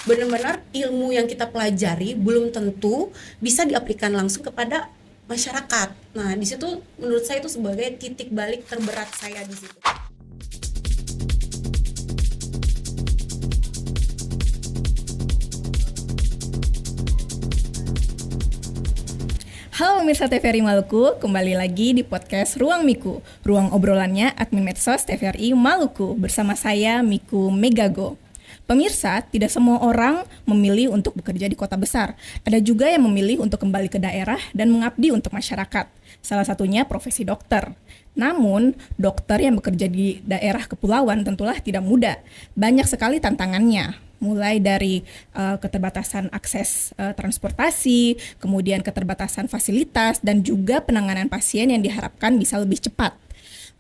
benar-benar ilmu yang kita pelajari belum tentu bisa diaplikasikan langsung kepada masyarakat. Nah, di situ menurut saya itu sebagai titik balik terberat saya di situ. Halo pemirsa TVRI Maluku, kembali lagi di podcast Ruang Miku, ruang obrolannya admin medsos TVRI Maluku bersama saya Miku Megago. Pemirsa, tidak semua orang memilih untuk bekerja di kota besar. Ada juga yang memilih untuk kembali ke daerah dan mengabdi untuk masyarakat. Salah satunya profesi dokter. Namun, dokter yang bekerja di daerah kepulauan tentulah tidak mudah. Banyak sekali tantangannya. Mulai dari keterbatasan akses transportasi, kemudian keterbatasan fasilitas, dan juga penanganan pasien yang diharapkan bisa lebih cepat.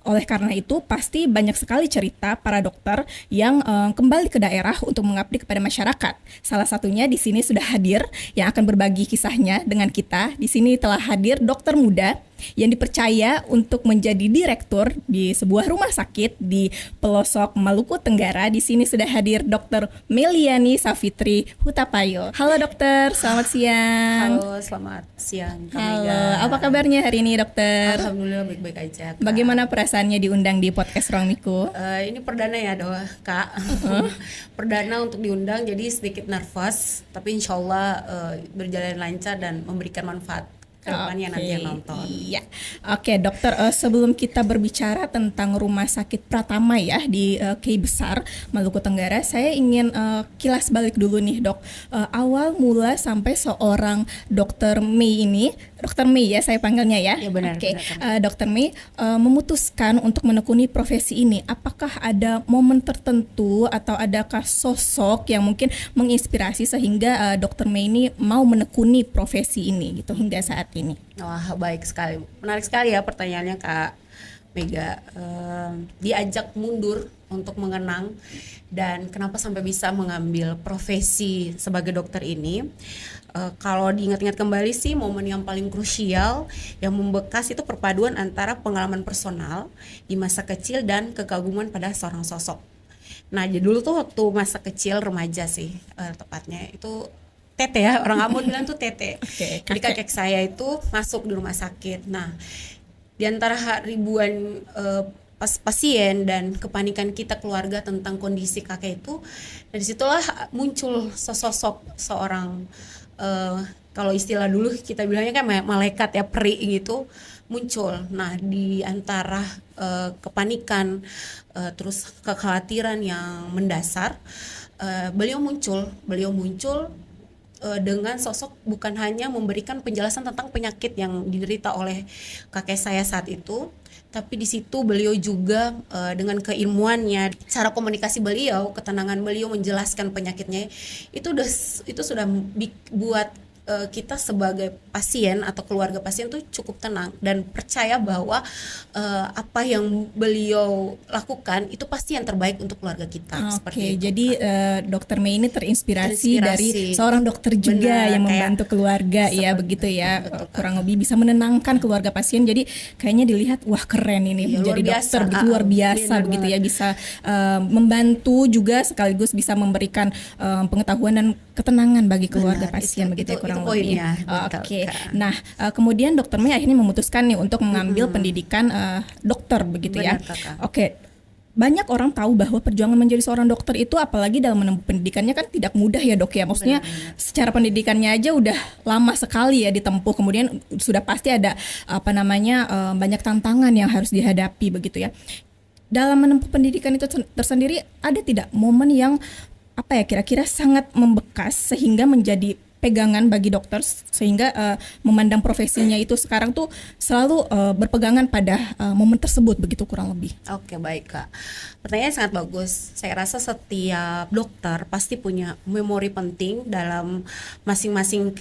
Oleh karena itu, pasti banyak sekali cerita para dokter yang kembali ke daerah untuk mengabdi kepada masyarakat. Salah satunya di sini sudah hadir yang akan berbagi kisahnya dengan kita. Di sini telah hadir dokter muda yang dipercaya untuk menjadi direktur di sebuah rumah sakit di pelosok Maluku Tenggara. Di sini sudah hadir Dr. Meliani Savitri Hutapayo. Halo dokter, selamat siang. Halo, selamat siang. Halo, apa kabarnya hari ini dokter? Alhamdulillah baik-baik aja, Kak. Bagaimana perasaannya diundang di podcast Ruang Miku? Ini perdana ya Kak. Perdana untuk diundang, jadi sedikit nervous, tapi insya Allah berjalan lancar dan memberikan manfaat ke depannya nanti yang nonton. Iya. Oke, dokter, sebelum kita berbicara tentang Rumah Sakit Pratama ya di Key Besar, Maluku Tenggara, saya ingin kilas balik dulu nih, Dok. Awal mula sampai seorang Dokter Mei ini, Dokter Mei ya saya panggilnya ya. Iya benar. Oke, Dokter Mei memutuskan untuk menekuni profesi ini. Apakah ada momen tertentu atau adakah sosok yang mungkin menginspirasi sehingga Dokter Mei ini mau menekuni profesi ini gitu hingga saat ini? Wah, baik sekali. Menarik sekali ya pertanyaannya Kak Mega. Diajak mundur untuk mengenang dan kenapa sampai bisa mengambil profesi sebagai dokter ini. Kalau diingat-ingat kembali sih, momen yang paling krusial yang membekas itu perpaduan antara pengalaman personal di masa kecil dan kekaguman pada seorang sosok. Nah, jadi dulu tuh waktu masa kecil remaja sih tepatnya itu tete ya, orang Ambon bilang tuh tete. Jadi kakek saya itu masuk di rumah sakit. Nah, di antara ribuan pasien dan kepanikan kita keluarga tentang kondisi kakek itu, dari situlah muncul sosok seorang kalau istilah dulu kita bilangnya kan malaikat ya, peri gitu muncul. Nah, di antara kepanikan terus kekhawatiran yang mendasar, beliau muncul dengan sosok bukan hanya memberikan penjelasan tentang penyakit yang diderita oleh kakek saya saat itu, tapi di situ beliau juga dengan keilmuannya, cara komunikasi beliau, ketenangan beliau menjelaskan penyakitnya itu sudah buat kita sebagai pasien atau keluarga pasien tuh cukup tenang dan percaya bahwa apa yang beliau lakukan itu pasti yang terbaik untuk keluarga kita. Oke, jadi Dokter Mei ini terinspirasi dari seorang dokter juga yang membantu keluarga ya, begitu ya. Betul, kurang lebih bisa menenangkan keluarga pasien. Jadi kayaknya dilihat wah keren ini menjadi dokter luar biasa begitu ya, bisa membantu juga sekaligus bisa memberikan pengetahuan dan ketenangan bagi keluarga pasien begitu ya, kurang lebih. Oke. Nah, kemudian Dokter Mei akhirnya memutuskan nih untuk mengambil pendidikan dokter begitu ya. Oke. Banyak orang tahu bahwa perjuangan menjadi seorang dokter itu apalagi dalam menempuh pendidikannya kan tidak mudah ya, Dok ya. Maksudnya secara pendidikannya aja udah lama sekali ya ditempuh. Kemudian sudah pasti ada banyak tantangan yang harus dihadapi begitu ya. Dalam menempuh pendidikan itu tersendiri ada tidak momen yang kira-kira sangat membekas sehingga menjadi pegangan bagi dokter sehingga memandang profesinya itu sekarang tuh selalu berpegangan pada momen tersebut begitu kurang lebih. Oke, baik Kak. Pertanyaan sangat bagus. Saya rasa setiap dokter pasti punya memori penting dalam masing-masing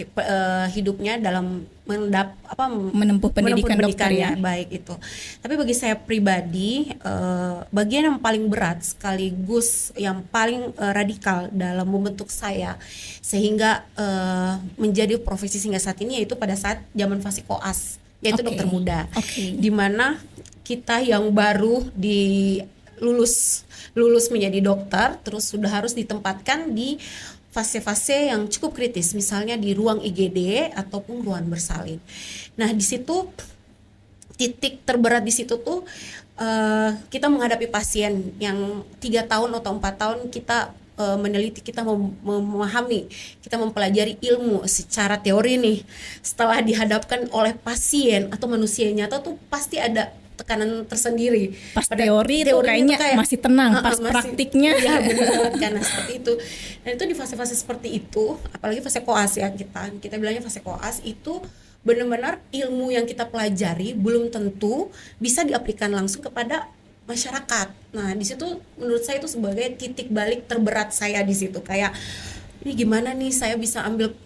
hidupnya dalam menempuh pendidikan dokter ya. Baik itu. Tapi bagi saya pribadi, bagian yang paling berat sekaligus yang paling radikal dalam membentuk saya sehingga menjadi profesi hingga saat ini yaitu pada saat zaman fase koas, yaitu dokter muda. Di mana kita yang baru lulus menjadi dokter terus sudah harus ditempatkan di fase-fase yang cukup kritis, misalnya di ruang IGD ataupun ruang bersalin. Nah, di situ titik terberat di situ tuh kita menghadapi pasien yang 3 tahun atau 4 tahun kita meneliti, kita memahami, kita mempelajari ilmu secara teori nih. Setelah dihadapkan oleh pasien atau manusia nyata tuh pasti ada tekanan tersendiri. Pas Pada teori itu kayaknya kayak, masih tenang, pas masih, praktiknya ya benar karena seperti itu. Dan itu di fase-fase seperti itu, apalagi fase koas ya, kita bilangnya fase koas itu benar-benar ilmu yang kita pelajari belum tentu bisa diaplikasikan langsung kepada masyarakat. Nah, di situ menurut saya itu sebagai titik balik terberat saya di situ, kayak ini gimana nih saya bisa ambil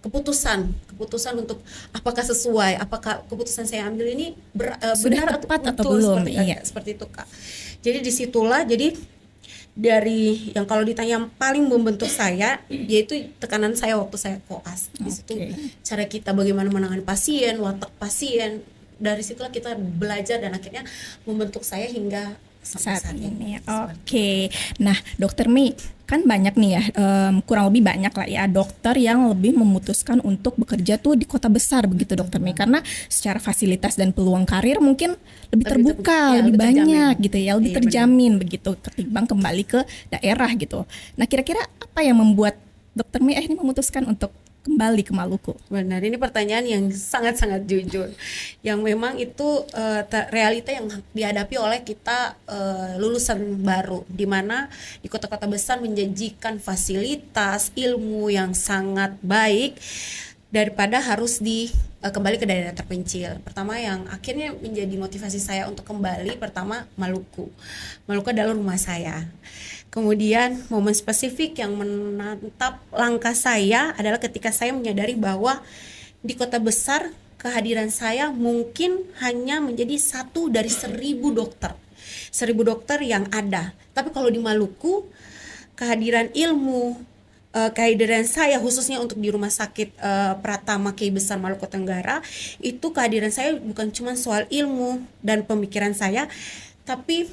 keputusan untuk apakah sesuai, apakah keputusan saya ambil ini sudah benar tepat atau betul, belum. seperti itu Kak. Jadi disitulah, jadi dari yang kalau ditanya yang paling membentuk saya yaitu tekanan saya waktu saya koas. Di situ cara kita bagaimana menangani pasien, watak pasien, dari situlah kita belajar dan akhirnya membentuk saya hingga saat ini. Oke. Nah, Dokter Mei, kan banyak nih ya, kurang lebih banyak lah ya dokter yang lebih memutuskan untuk bekerja tuh di kota besar begitu Dokter Mei, karena secara fasilitas dan peluang karir mungkin lebih terbuka, lebih banyak gitu ya, lebih terjamin begitu ketimbang kembali ke daerah gitu. Nah, kira-kira apa yang membuat Dokter Mei akhirnya memutuskan untuk kembali ke Maluku? Benar, ini pertanyaan yang sangat-sangat jujur, yang memang itu realita yang dihadapi oleh kita lulusan baru, di mana di kota-kota besar menjanjikan fasilitas ilmu yang sangat baik daripada harus kembali ke daerah terpencil. Pertama yang akhirnya menjadi motivasi saya untuk kembali, pertama Maluku adalah rumah saya. Kemudian momen spesifik yang menatap langkah saya adalah ketika saya menyadari bahwa di kota besar kehadiran saya mungkin hanya menjadi 1 dari 1.000 dokter. 1.000 dokter yang ada. Tapi kalau di Maluku, kehadiran ilmu, kehadiran saya khususnya untuk di Rumah Sakit Pratama Ki Besar Maluku Tenggara, itu kehadiran saya bukan cuma soal ilmu dan pemikiran saya, tapi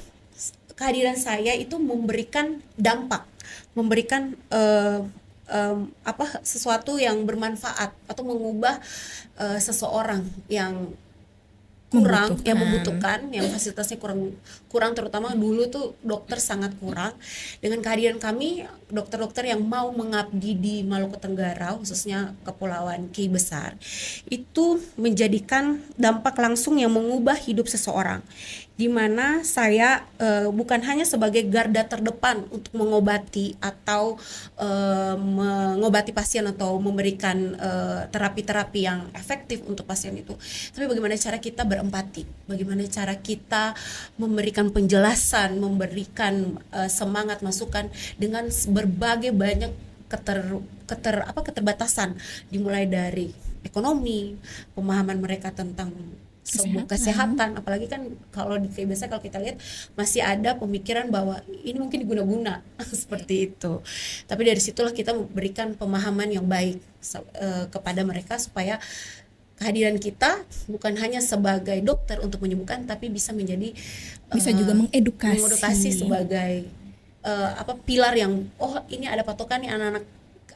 kehadiran saya itu memberikan dampak, memberikan sesuatu yang bermanfaat atau mengubah seseorang yang membutuhkan, yang fasilitasnya kurang, terutama dulu tuh dokter sangat kurang. Dengan kehadiran kami, dokter-dokter yang mau mengabdi di Maluku Tenggara, khususnya Kepulauan Ki Besar, itu menjadikan dampak langsung yang mengubah hidup seseorang, di mana saya bukan hanya sebagai garda terdepan untuk mengobati atau mengobati pasien atau memberikan terapi-terapi yang efektif untuk pasien itu, tapi bagaimana cara kita berempati, bagaimana cara kita memberikan penjelasan, memberikan semangat, masukan dengan berbagai banyak keterbatasan, dimulai dari ekonomi, pemahaman mereka tentang kesehatan, apalagi kan kalau di biasa kalau kita lihat masih ada pemikiran bahwa ini mungkin diguna-guna seperti itu. Tapi dari situlah kita memberikan pemahaman yang baik kepada mereka supaya kehadiran kita bukan hanya sebagai dokter untuk menyembuhkan, tapi bisa menjadi juga mengedukasi sebagai pilar yang ini ada patokan nih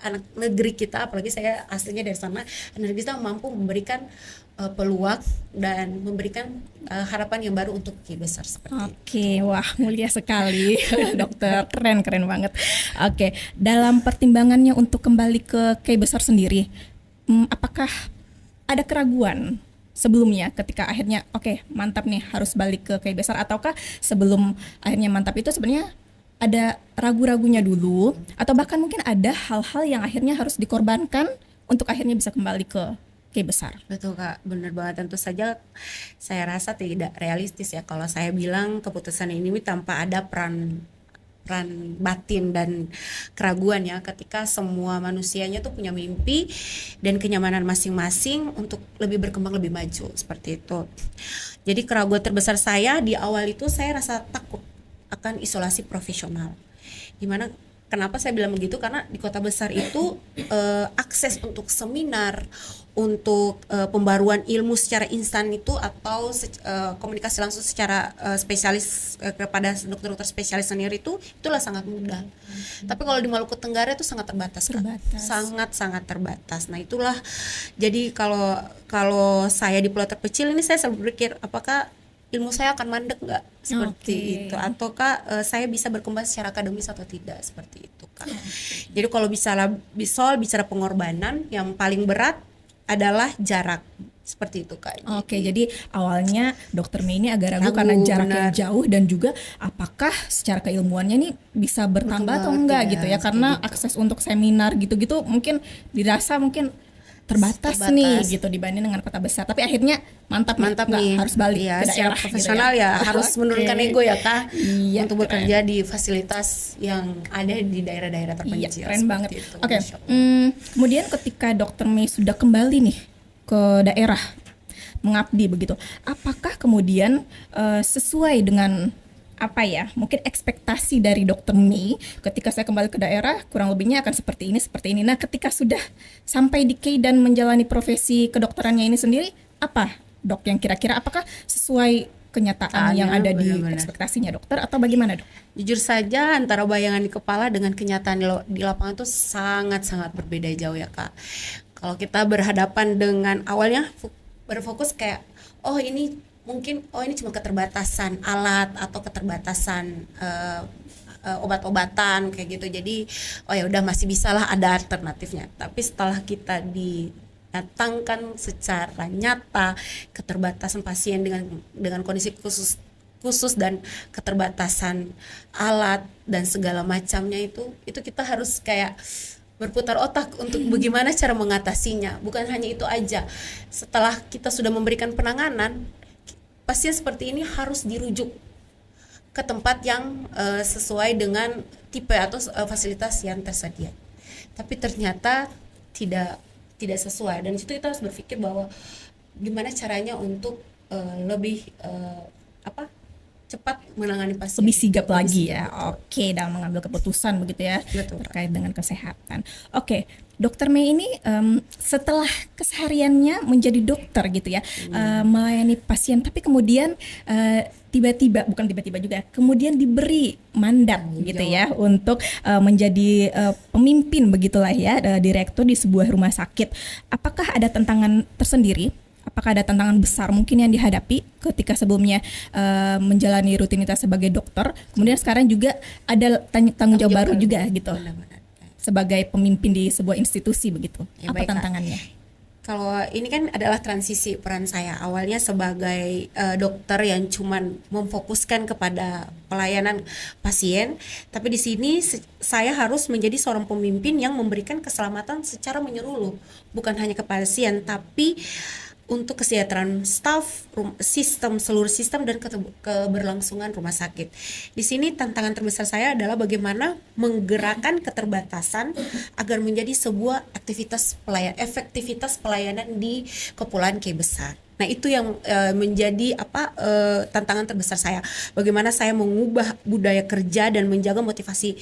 anak negeri kita, apalagi saya aslinya dari sana, anak negeri kita mampu memberikan peluang dan memberikan harapan yang baru untuk Ki Besar seperti itu. Oke, wah mulia sekali dokter, keren banget. Oke, dalam pertimbangannya untuk kembali ke Ki Besar sendiri, apakah ada keraguan sebelumnya ketika akhirnya mantap nih harus balik ke Ki Besar, ataukah sebelum akhirnya mantap itu sebenarnya ada ragu-ragunya dulu, atau bahkan mungkin ada hal-hal yang akhirnya harus dikorbankan untuk akhirnya bisa kembali ke Ki Besar? Betul Kak, benar banget. Tentu saja saya rasa tidak realistis ya kalau saya bilang keputusan ini tanpa ada peran batin dan keraguan ya, ketika semua manusianya tuh punya mimpi dan kenyamanan masing-masing untuk lebih berkembang, lebih maju seperti itu. Jadi keraguan terbesar saya di awal itu saya rasa takut akan isolasi profesional, dimana Kenapa saya bilang begitu? Karena di kota besar itu akses untuk seminar, untuk pembaruan ilmu secara instan itu atau komunikasi langsung secara spesialis kepada dokter-dokter spesialis senior itulah sangat mudah. Tapi kalau di Maluku Tenggara itu sangat terbatas. Sangat terbatas. Nah itulah, jadi kalau saya di pulau terkecil ini, saya selalu berpikir apakah ilmu saya akan mandek nggak seperti itu, ataukah saya bisa berkembang secara akademis atau tidak, seperti itu kan. Jadi kalau bicara pengorbanan, yang paling berat adalah jarak, seperti itu Kak. Jadi awalnya Dokter May ini agak ragu karena jaraknya jauh, dan juga apakah secara keilmuannya ini bisa bertambah atau enggak gitu ya, karena akses untuk seminar gitu-gitu mungkin dirasa terbatas nih gitu dibanding dengan kota besar. Tapi akhirnya mantap nih, harus balik ke daerah profesional gitu ya. Harus menurunkan ego ya Kak, untuk bekerja di fasilitas yang ada di daerah-daerah terpencil. Keren banget. Kemudian ketika Dokter May sudah kembali nih ke daerah mengabdi begitu, apakah kemudian sesuai dengan mungkin ekspektasi dari Dokter May ketika saya kembali ke daerah, kurang lebihnya akan seperti ini. Nah, ketika sudah sampai di K dan menjalani profesi kedokterannya ini sendiri, apa Dok yang kira-kira apakah sesuai kenyataan yang ada di ekspektasinya dokter atau bagaimana Dok? Jujur saja antara bayangan di kepala dengan kenyataan di lapangan itu sangat-sangat berbeda jauh ya Kak. Kalau kita berhadapan dengan awalnya berfokus kayak ini cuma keterbatasan alat atau keterbatasan obat-obatan kayak gitu. Jadi ya udah, masih bisalah ada alternatifnya. Tapi setelah kita didatangkan secara nyata keterbatasan pasien dengan kondisi khusus dan keterbatasan alat dan segala macamnya, itu kita harus kayak berputar otak untuk bagaimana cara mengatasinya. Bukan hanya itu aja. Setelah kita sudah memberikan penanganan, pasien seperti ini harus dirujuk ke tempat yang sesuai dengan tipe atau fasilitas yang tersedia. Tapi ternyata tidak sesuai, dan situ kita harus berpikir bahwa gimana caranya untuk lebih cepat menangani pasien, lebih sigap lagi ya. Dalam mengambil keputusan begitu ya. Betul, terkait dengan kesehatan. Dokter May ini setelah kesehariannya menjadi dokter gitu ya, melayani pasien, tapi kemudian bukan tiba-tiba juga, kemudian diberi mandat gitu ya untuk menjadi pemimpin begitulah ya, direktur di sebuah rumah sakit. Apakah ada tantangan tersendiri? Apakah ada tantangan besar mungkin yang dihadapi ketika sebelumnya menjalani rutinitas sebagai dokter, kemudian sekarang juga ada tanggung jawab baru juga gitu, sebagai pemimpin di sebuah institusi begitu. Apa tantangannya? Kalau ini kan adalah transisi peran saya. Awalnya sebagai dokter yang cuman memfokuskan kepada pelayanan pasien, tapi di sini saya harus menjadi seorang pemimpin yang memberikan keselamatan secara menyeluruh, bukan hanya ke pasien, tapi untuk kesejahteraan staf, seluruh sistem dan keberlangsungan rumah sakit. Di sini tantangan terbesar saya adalah bagaimana menggerakkan keterbatasan agar menjadi sebuah efektivitas pelayanan di Kepulauan K besar. Nah, itu yang menjadi tantangan terbesar saya. Bagaimana saya mengubah budaya kerja dan menjaga motivasi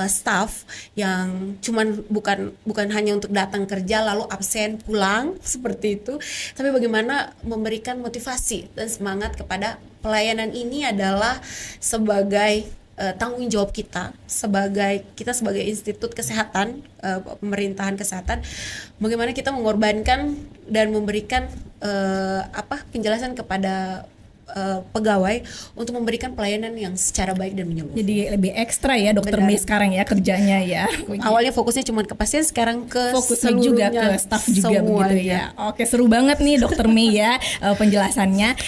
staff yang bukan hanya untuk datang kerja lalu absen pulang seperti itu, tapi bagaimana memberikan motivasi dan semangat kepada pelayanan ini adalah sebagai tanggung jawab kita sebagai institut kesehatan, pemerintahan kesehatan, bagaimana kita mengorbankan dan memberikan penjelasan kepada pegawai untuk memberikan pelayanan yang secara baik dan menyeluruh. Jadi lebih ekstra ya Dokter May sekarang ya kerjanya ya. Awalnya fokusnya cuma ke pasien, sekarang ke fokusnya juga ke staf juga begitu ya. Seru banget nih Dokter May ya penjelasannya.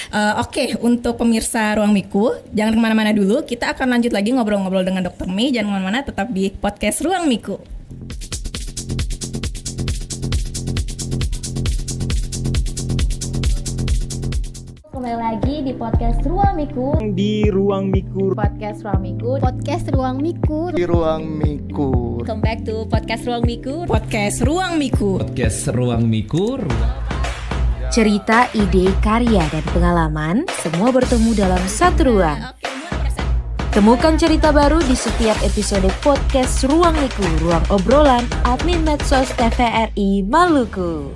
Untuk pemirsa Ruang Miku, jangan kemana-mana dulu. Kita akan lanjut lagi ngobrol-ngobrol dengan Dokter May. Jangan kemana-mana, tetap di podcast Ruang Miku. Kembali lagi di podcast Ruang Miku. Di Ruang Miku. Podcast Ruang Miku. Podcast Ruang Miku. Di Ruang Miku. Welcome back to podcast Ruang Miku. Podcast Ruang Miku. Podcast Ruang Miku. Cerita, ide, karya, dan pengalaman semua bertemu dalam satu ruang. Temukan cerita baru di setiap episode podcast Ruang Miku, ruang obrolan admin medsos TVRI Maluku.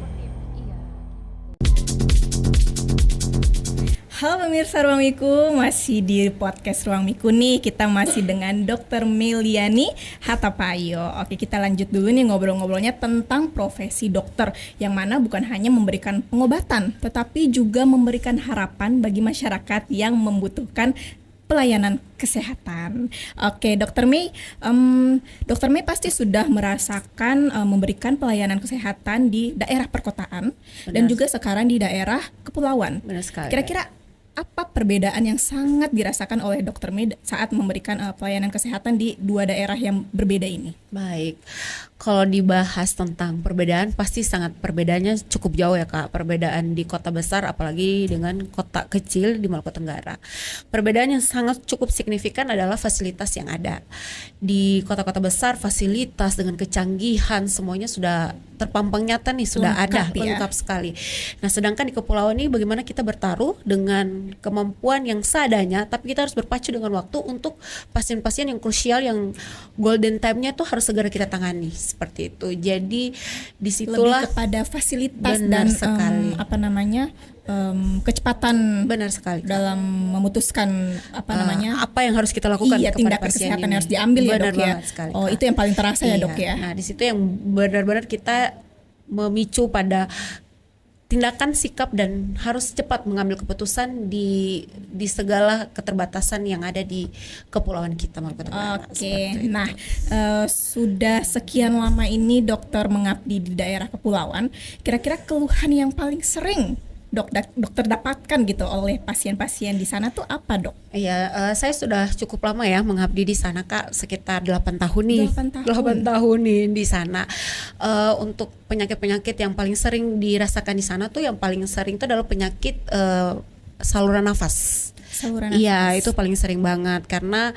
Halo pemirsa Ruang Miku, masih di podcast Ruang Miku nih. Kita masih dengan Dr. Meliani Hatapayo. Oke, kita lanjut dulu nih ngobrol-ngobrolnya tentang profesi dokter, yang mana bukan hanya memberikan pengobatan, tetapi juga memberikan harapan bagi masyarakat yang membutuhkan pelayanan kesehatan. Oke, Dr. May, Dr. May pasti sudah merasakan memberikan pelayanan kesehatan di daerah perkotaan. Benar. Dan juga sekarang di daerah kepulauan. Benar sekali. Kira-kira apa perbedaan yang sangat dirasakan oleh Dr. May saat memberikan pelayanan kesehatan di dua daerah yang berbeda ini? Baik, kalau dibahas tentang perbedaan, pasti sangat perbedaannya cukup jauh ya Kak. Perbedaan di kota besar apalagi dengan kota kecil di Maluku Tenggara. Perbedaan yang sangat cukup signifikan adalah fasilitas yang ada. Di kota-kota besar fasilitas dengan kecanggihan semuanya sudah terpampang nyata nih, sudah Lengkap ada, ya. lengkap sekali. Nah sedangkan di kepulauan ini bagaimana kita bertaruh dengan kemampuan yang seadanya, tapi kita harus berpacu dengan waktu untuk pasien-pasien yang krusial, yang golden time-nya tuh harus segera kita tangani, seperti itu. Jadi disitulah Lebih kepada fasilitas benar dan sekali. kecepatan benar sekali Kak. dalam memutuskan apa yang harus kita lakukan iya, kepada tindakan pasien kesehatan ini. yang harus diambil ya Benar dok ya. banget sekali, Oh Kak. itu yang paling terasa ya Iya. dok ya. Nah di situ yang benar-benar kita memicu pada tindakan sikap dan harus cepat mengambil keputusan di segala keterbatasan yang ada di kepulauan kita Maluku Tenggara. Oke, Seperti itu. nah sudah sekian lama ini dokter mengabdi di daerah kepulauan. Kira-kira keluhan yang paling sering dokter dapatkan gitu oleh pasien-pasien di sana tuh apa dok? Iya, saya sudah cukup lama ya mengabdi di sana Kak, sekitar 8 tahun nih. 8 tahun. 8 tahun nih di sana. Untuk penyakit-penyakit yang paling sering dirasakan di sana tuh yang paling sering itu adalah penyakit saluran nafas. Saluran Iya, nafas. itu paling sering banget karena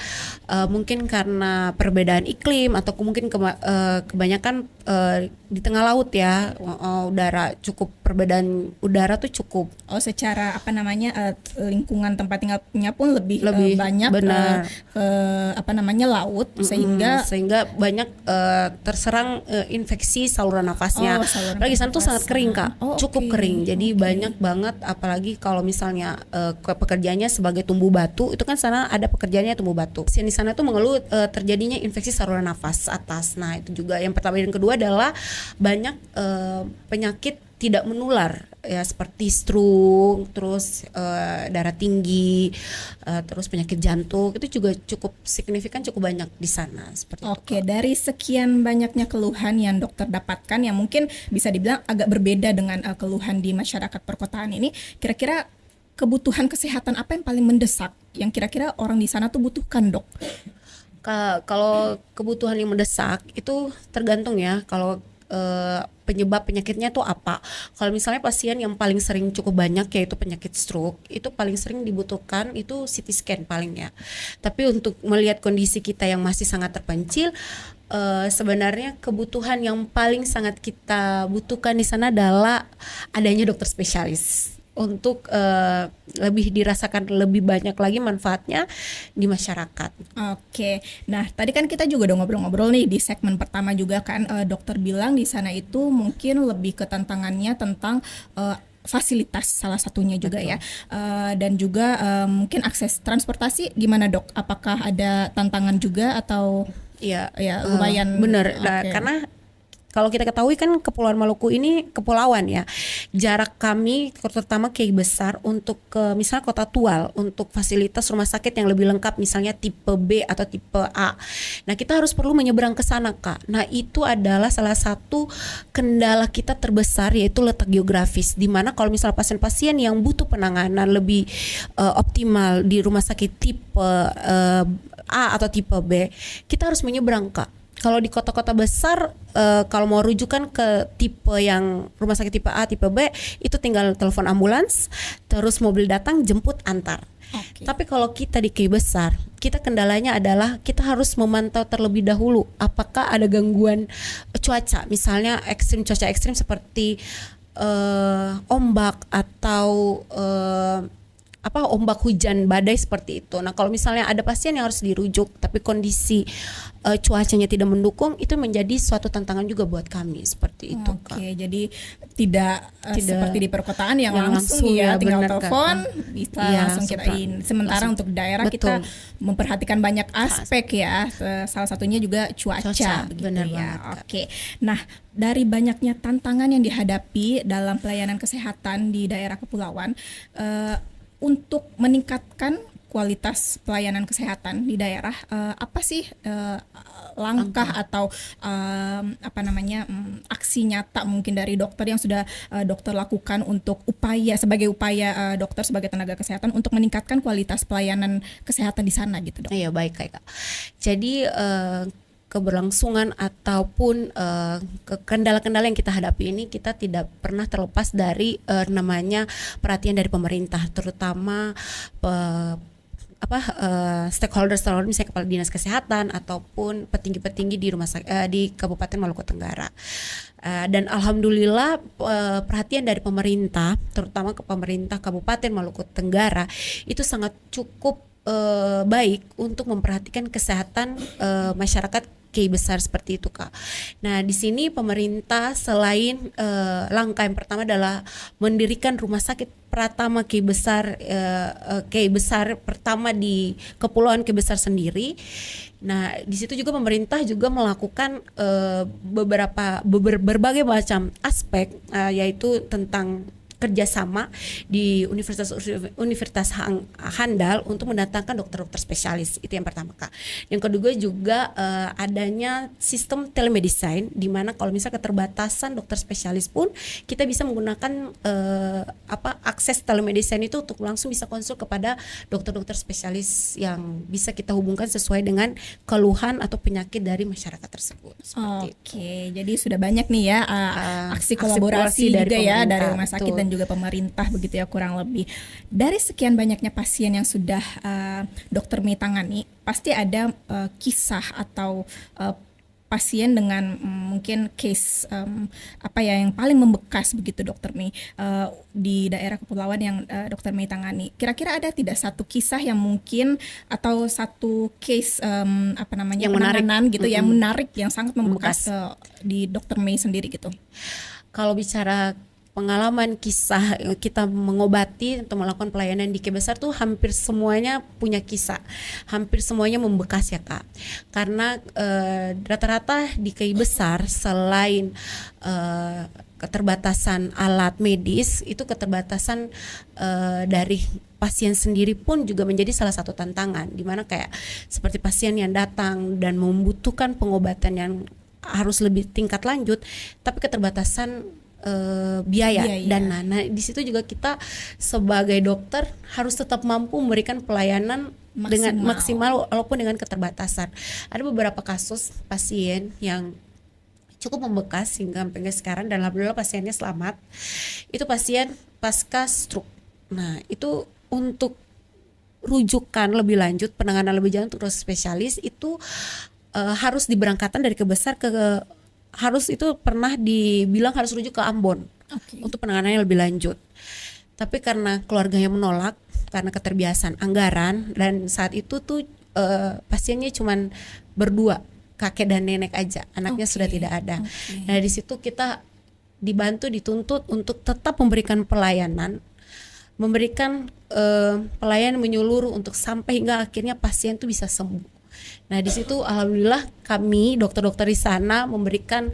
mungkin karena perbedaan iklim atau mungkin kebanyakan di tengah laut ya, udara cukup, perbedaan udara tuh cukup. Oh secara lingkungan tempat tinggalnya pun lebih banyak benar. laut sehingga banyak terserang infeksi saluran nafasnya. Oh, saluran Apalagi sana tuh nafas. sangat kering Kak, Oh, cukup oke. kering. Jadi Oke. banyak banget, apalagi kalau misalnya pekerjaannya sebagai tumbuh batu, itu kan sana ada pekerjaannya tumbuh batu. Di sana tuh mengeluh terjadinya infeksi saluran nafas atas. Nah itu juga yang pertama. Yang kedua adalah banyak penyakit tidak menular ya, seperti stroke, terus darah tinggi, terus penyakit jantung, itu juga cukup signifikan, cukup banyak di sana seperti itu. Oke, dari sekian banyaknya keluhan yang dokter dapatkan yang mungkin bisa dibilang agak berbeda dengan keluhan di masyarakat perkotaan ini, kira-kira kebutuhan kesehatan apa yang paling mendesak yang kira-kira orang di sana tuh butuhkan dok? Kalau kebutuhan yang mendesak itu tergantung ya, kalau penyebab penyakitnya itu apa. Kalau misalnya pasien yang paling sering cukup banyak yaitu penyakit stroke, itu paling sering dibutuhkan itu CT scan paling ya. Tapi untuk melihat kondisi kita yang masih sangat terpencil, sebenarnya kebutuhan yang paling sangat kita butuhkan di sana adalah adanya dokter spesialis untuk lebih dirasakan lebih banyak lagi manfaatnya di masyarakat. Oke, nah tadi kan kita juga udah ngobrol-ngobrol nih di segmen pertama juga kan, dokter bilang di sana itu mungkin lebih ke tantangannya tentang fasilitas salah satunya juga. Betul. Ya, dan juga mungkin akses transportasi gimana dok? Apakah ada tantangan juga atau Iya, ya lumayan? bener. Nah, Oke. karena kalau kita ketahui kan Kepulauan Maluku ini kepulauan ya. Jarak kami terutama Kiai Besar untuk ke misalnya Kota Tual untuk fasilitas rumah sakit yang lebih lengkap misalnya tipe B atau tipe A. Nah, kita harus perlu menyeberang ke sana, Kak. Nah, itu adalah salah satu kendala kita terbesar yaitu letak geografis, di mana kalau misalnya pasien-pasien yang butuh penanganan lebih optimal di rumah sakit tipe A atau tipe B, kita harus menyeberang, Kak. Kalau di kota-kota besar, kalau mau rujukan ke tipe yang rumah sakit tipe A, tipe B, itu tinggal telepon ambulans, terus mobil datang, jemput, antar. Oke. Tapi kalau kita di Kiai Besar, kita kendalanya adalah kita harus memantau terlebih dahulu apakah ada gangguan cuaca, misalnya cuaca ekstrim seperti ombak atau ombak hujan badai seperti itu. Nah, kalau misalnya ada pasien yang harus dirujuk tapi kondisi cuacanya tidak mendukung, itu menjadi suatu tantangan juga buat kami seperti itu, Kak. Oke, jadi tidak seperti di perkotaan yang Yang langsung langsung, ya ya, tinggal benar, Kak. telepon bisa Iya, langsung kita sementara langsung. untuk daerah Betul. kita memperhatikan banyak aspek ya, salah satunya juga cuaca begitu benar ya. banget, Kak. Oke. Nah, dari banyaknya tantangan yang dihadapi dalam pelayanan kesehatan di daerah kepulauan, untuk meningkatkan kualitas pelayanan kesehatan di daerah, apa sih langkah atau aksi nyata mungkin dari dokter yang sudah dokter lakukan untuk sebagai upaya dokter sebagai tenaga kesehatan untuk meningkatkan kualitas pelayanan kesehatan di sana gitu, Dok? Iya, baik, Kak. Jadi keberlangsungan ataupun kendala-kendala yang kita hadapi ini, kita tidak pernah terlepas dari namanya perhatian dari pemerintah, terutama stakeholder misalnya kepala dinas kesehatan ataupun petinggi-petinggi di rumah sakit di Kabupaten Maluku Tenggara. Dan alhamdulillah perhatian dari pemerintah, terutama ke pemerintah Kabupaten Maluku Tenggara, itu sangat cukup baik untuk memperhatikan kesehatan masyarakat KI besar seperti itu, Kak. Nah, di sini pemerintah selain langkah yang pertama adalah mendirikan rumah sakit Pratama KI besar pertama di Kepulauan KI besar sendiri. Nah, di situ juga pemerintah juga melakukan berbagai macam aspek, yaitu tentang kerjasama di Universitas Handal untuk mendatangkan dokter-dokter spesialis. Itu yang pertama, Kak. Yang kedua juga adanya sistem telemedicine, di mana kalau misalnya keterbatasan dokter spesialis pun kita bisa menggunakan akses telemedicine itu untuk langsung bisa konsul kepada dokter-dokter spesialis yang bisa kita hubungkan sesuai dengan keluhan atau penyakit dari masyarakat tersebut. Oke, jadi sudah banyak nih ya aksi kolaborasi juga ya dari rumah sakit dan juga pemerintah begitu ya, kurang lebih. Dari sekian banyaknya pasien yang sudah Dokter Mei tangani, pasti ada kisah atau pasien dengan mungkin case yang paling membekas begitu, Dokter Mei, di daerah kepulauan yang Dokter Mei tangani. Kira-kira ada tidak satu kisah yang mungkin atau satu case yang menarik gitu yang menarik, yang sangat membekas di Dokter Mei sendiri gitu? Kalau bicara pengalaman kisah kita mengobati atau melakukan pelayanan di KI besar tuh hampir semuanya punya kisah, hampir semuanya membekas ya, Kak. Karena rata-rata di KI besar selain keterbatasan alat medis, itu keterbatasan dari pasien sendiri pun juga menjadi salah satu tantangan, dimana kayak seperti pasien yang datang dan membutuhkan pengobatan yang harus lebih tingkat lanjut, tapi keterbatasan biaya. Dan nah di situ juga kita sebagai dokter harus tetap mampu memberikan pelayanan dengan maksimal walaupun dengan keterbatasan. Ada beberapa kasus pasien yang cukup membekas hingga sampai sekarang, dan alhamdulillah pasiennya selamat. Itu pasien pasca stroke. Nah, itu untuk rujukan lebih lanjut, penanganan lebih lanjut untuk spesialis itu harus diberangkatkan dari Kebesar harus itu pernah dibilang harus rujuk ke Ambon untuk penanganannya lebih lanjut. Tapi karena keluarganya menolak karena keterbiasaan anggaran, dan saat itu tuh pasiennya cuma berdua, kakek dan nenek aja, anaknya sudah tidak ada. Nah, di situ kita dituntut untuk tetap memberikan pelayanan, pelayanan menyeluruh untuk sampai hingga akhirnya pasien tuh bisa sembuh. Nah, di situ alhamdulillah kami dokter-dokter di sana memberikan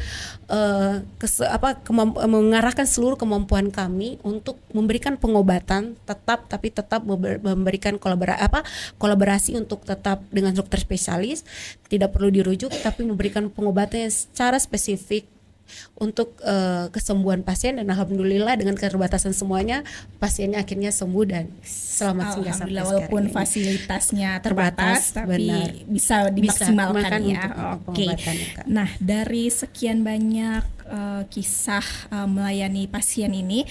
mengarahkan seluruh kemampuan kami untuk memberikan pengobatan tetap memberikan kolaborasi untuk tetap dengan dokter spesialis, tidak perlu dirujuk tapi memberikan pengobatan yang secara spesifik untuk kesembuhan pasien. Dan alhamdulillah dengan keterbatasan semuanya pasiennya akhirnya sembuh dan selamat hingga sampai sekarang. Walaupun fasilitasnya terbatas tapi bisa dimaksimalkan ya. Oke. Nah, dari sekian banyak kisah melayani pasien ini,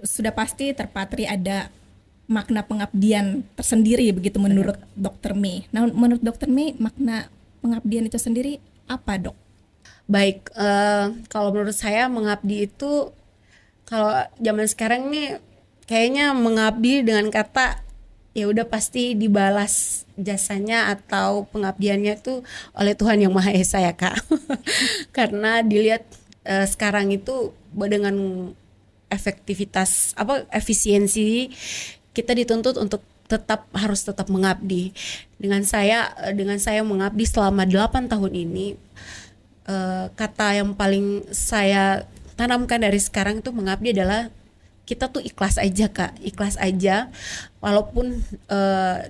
sudah pasti terpatri ada makna pengabdian tersendiri begitu menurut Dokter Mei. Nah, menurut Dokter Mei, makna pengabdian itu sendiri apa, Dok? Baik, kalau menurut saya mengabdi itu, kalau zaman sekarang nih kayaknya mengabdi dengan kata ya udah pasti dibalas jasanya atau pengabdiannya tuh oleh Tuhan Yang Maha Esa ya Kak. Karena dilihat sekarang itu dengan efisiensi kita dituntut untuk harus tetap mengabdi. Dengan saya mengabdi selama 8 tahun ini, kata yang paling saya tanamkan dari sekarang itu mengabdi adalah kita tuh ikhlas aja Kak, ikhlas aja walaupun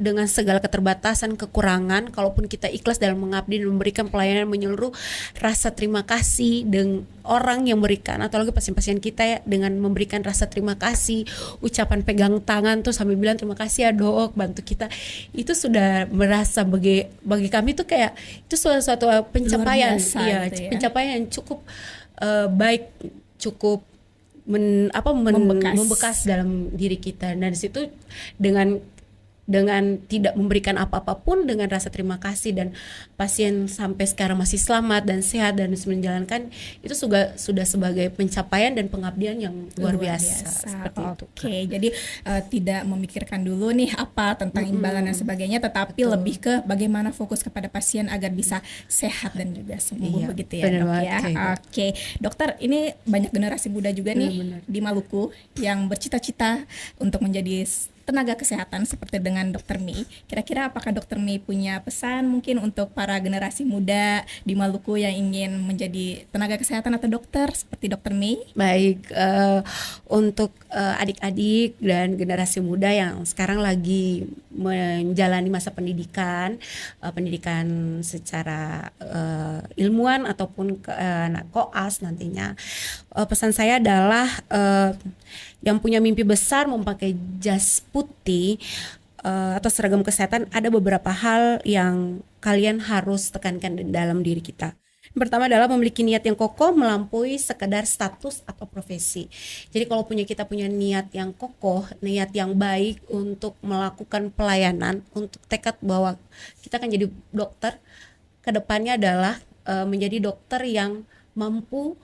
dengan segala keterbatasan, kekurangan, kalaupun kita ikhlas dalam mengabdi dan memberikan pelayanan menyeluruh, rasa terima kasih dengan orang yang memberikan, atau lagi pasien-pasien kita ya, dengan memberikan rasa terima kasih, ucapan pegang tangan tuh sambil bilang terima kasih ya Dok, bantu kita, itu sudah merasa bagi kami tuh kayak itu suatu pencapaian, biasa, iya, gitu ya. pencapaian yang cukup baik, cukup membekas dalam diri kita. Dan di situ dengan tidak memberikan apa-apapun, dengan rasa terima kasih, dan pasien sampai sekarang masih selamat dan sehat dan menjalankan, itu sudah sebagai pencapaian dan pengabdian yang luar biasa. Seperti itu. Oke, jadi tidak memikirkan dulu nih apa tentang imbalan dan sebagainya, tetapi lebih ke bagaimana fokus kepada pasien agar bisa sehat dan juga sembuh, Iya, begitu ya benar Dok banget, ya. kayak gitu. Oke, dokter, ini banyak generasi muda juga nih Benar-benar. di Maluku yang bercita-cita untuk menjadi tenaga kesehatan seperti dengan Dr. Mi. Kira-kira apakah Dr. Mi punya pesan mungkin untuk para generasi muda di Maluku yang ingin menjadi tenaga kesehatan atau dokter seperti Dr. Mi? Baik, untuk adik-adik dan generasi muda yang sekarang lagi menjalani masa pendidikan secara ilmuwan ataupun koas nantinya, pesan saya adalah yang punya mimpi besar memakai jas putih atau seragam kesehatan, ada beberapa hal yang kalian harus tekankan dalam diri kita. Yang pertama adalah memiliki niat yang kokoh melampaui sekedar status atau profesi. Jadi kalau kita punya niat yang kokoh, niat yang baik untuk melakukan pelayanan, untuk tekad bahwa kita akan jadi dokter, kedepannya adalah menjadi dokter yang mampu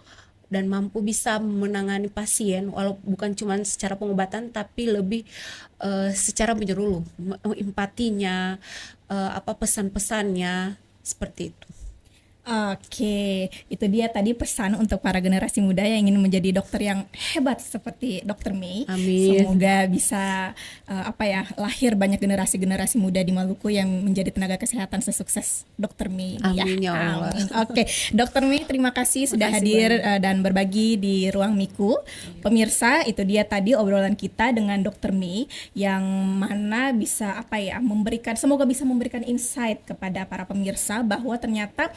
bisa menangani pasien, walau bukan cuma secara pengobatan tapi lebih secara menyeluruh, empatinya, pesan-pesannya seperti itu. Oke, itu dia tadi pesan untuk para generasi muda yang ingin menjadi dokter yang hebat seperti Dr. Mi. Amin. Semoga bisa lahir banyak generasi muda di Maluku yang menjadi tenaga kesehatan sesukses Dr. Mi. Amin, ya Allah. Amin. Oke, Dr. Mi, terima kasih sudah hadir dan berbagi di Ruang Miku. Pemirsa, itu dia tadi obrolan kita dengan Dr. Mi yang mana bisa semoga bisa memberikan insight kepada para pemirsa bahwa ternyata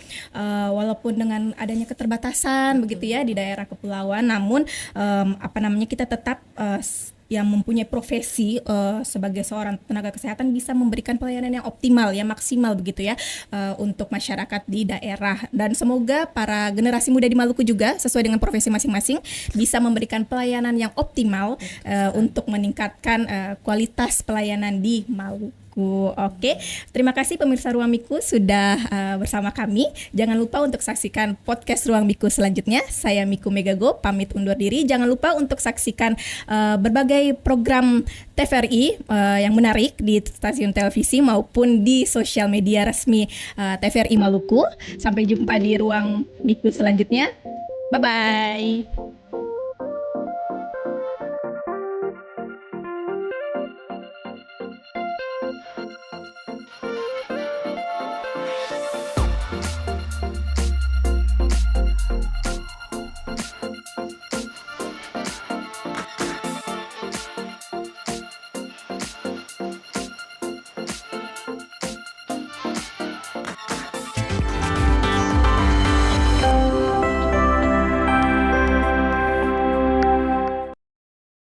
walaupun dengan adanya keterbatasan begitu ya di daerah kepulauan, namun kita tetap yang mempunyai profesi sebagai seorang tenaga kesehatan bisa memberikan pelayanan yang optimal, yang maksimal begitu ya untuk masyarakat di daerah. Dan semoga para generasi muda di Maluku juga sesuai dengan profesi masing-masing bisa memberikan pelayanan yang optimal untuk meningkatkan kualitas pelayanan di Maluku. Oke, terima kasih pemirsa Ruang Miku sudah bersama kami. Jangan lupa untuk saksikan podcast Ruang Miku selanjutnya. Saya Miku Megago pamit undur diri. Jangan lupa untuk saksikan berbagai program TVRI yang menarik di stasiun televisi maupun di sosial media resmi TVRI Maluku. Sampai jumpa di Ruang Miku selanjutnya. Bye-bye.